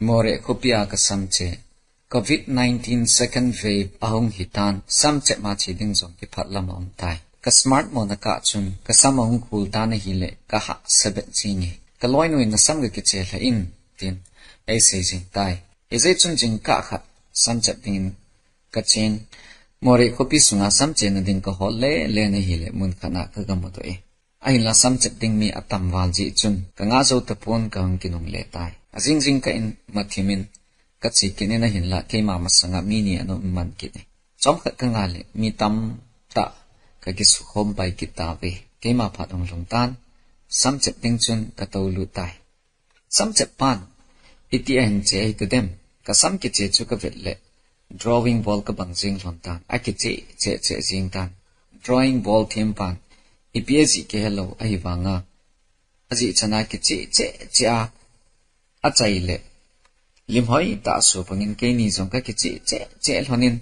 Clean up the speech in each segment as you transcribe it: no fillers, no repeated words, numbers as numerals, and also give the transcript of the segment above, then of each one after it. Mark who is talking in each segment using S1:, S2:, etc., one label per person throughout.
S1: more kopia ka samche COVID-19 second wave ahong hitan samche ma chi ding zong ki phatlam om tai ka smart mo na ka chun ka samong khul ta na hi le ka ha sabet chi ni ka loi noi na sam ga ki che la in tin ai se jing tai eze chun jing ka khat samche ding ka chen more kopi sunga samche na ding ka hol le na hi le mun khana ka ga mo to e ai la samche ding mi atam wal ji chun ka nga zo ta pon ka hong kinong le tai azing jing ka in mathimin ka chi kinena hin la ke ma masanga mi ni ano man ki ne chom khat ka nga le mi tam ta ka ki su khom bai ki ta ve ke ma phat ong long tan samche ding chun ka to lu tai samche pan itn che to dem ka sam ki che chu ka vet le drawing ball ka bang jing lon tan a ki che jing tan drawing ball thim pan ipsg ke hello ai wanga aji chana ki che a chai le lim hoi ta so pangin ke ni jong ka ki che lonin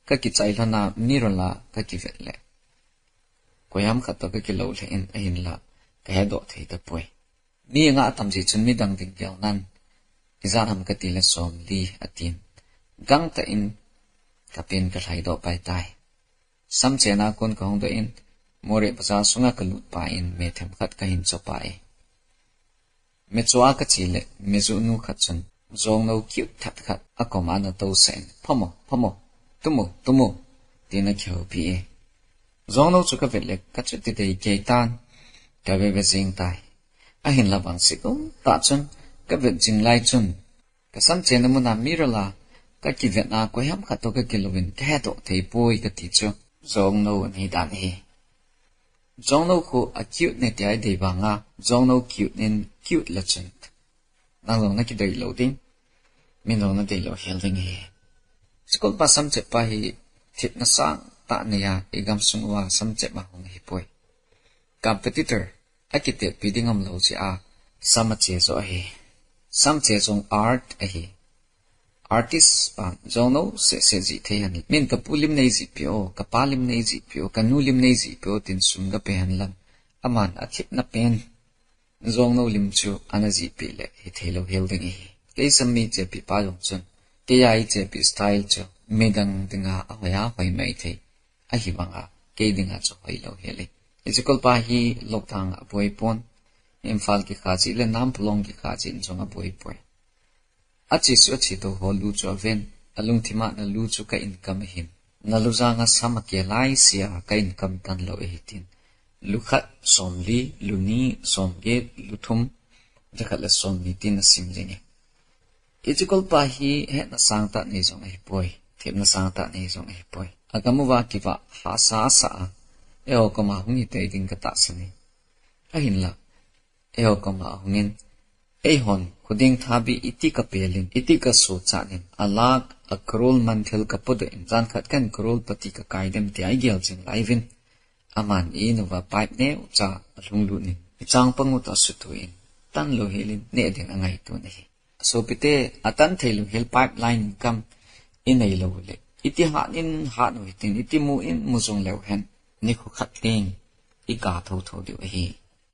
S1: ka ki chai lona ni rola ka ki vet le koyam khat to ka ki lo le in ahin la ka he do thei ta poi ni nga tam ji chun mi dang ding gyal nan izan ham ka ti le som li atin gang ta in ka pen ka thai do pai tai sam chena kon ka hong do in more baza sunga ka lut pa in me them khat ka hin cho pa e me chwa ka chi le me zu nu khat chun zong no cute that khat a kom an to sen phomo tumo tina khyo pi e zong no chu ka vet le ka chu ti dei ke tan ka ve sing tai a hin la bang si ko ta chun ka vet jing lai chun ka sam chen mu na mi la ka ki vet na ko ham khat to ka kilovin ka do thei poi ka ti chu zong no ni dan he zong no ko a cute ne ti ai dei ba nga zong no cute nen cute la chun nang long na ki dei lo ding min long na dei lo hel ding he skol pa sam che pa hi thit na sang ta ne ya igam sung wa sam che ma hong hi poi competitor akite piding am lo chi a sam che zo he sam che zong art a hi artist pa zong no se ji the yani min ka pulim nei ji pyo ka palim nei ji pyo ka nulim nei ji pyo tin sum ga pe han lam aman a thit na pen zong no lim chu anaji pe le hi thelo hel ding hi ke sam mi che pi pa long chun ke ai che pi style chu medang dinga a ya hoi mai the a hi banga ke dinga chu hoi lo hele isikol pa hi lokthang a poi pon imphal ki khaji le nam plong ki khaji chunga poi poi achi su achi to holu chu ven alung thima na lu chu ka income hin naluza nga sama ke lai sia ka income tan lo hitin lukhat somli luni somge luthum jakhala somni tin sim jeni ichikol pa hi he na sangta ni jong ai poi thep na sangta ni jong ai poi agamuwa kiwa ha sa eo koma hungi te ding ka ta sani ahin la eo koma hungin ei hon khuding thabi itika pelin itika so chanin alak akrol manthel ka pod in jan khat kan krol pati ka kaidem ti ai gel jing laivin aman inova pipe ne ucha lunglu ni chang pangu ta sutuin tan lo helin ne ding angai tu ne so pite atan thelu hel pipeline kam inei lo le iti ha nin ha no tin iti mu in muzong lew hen ni khu khat ting i ka tho di hi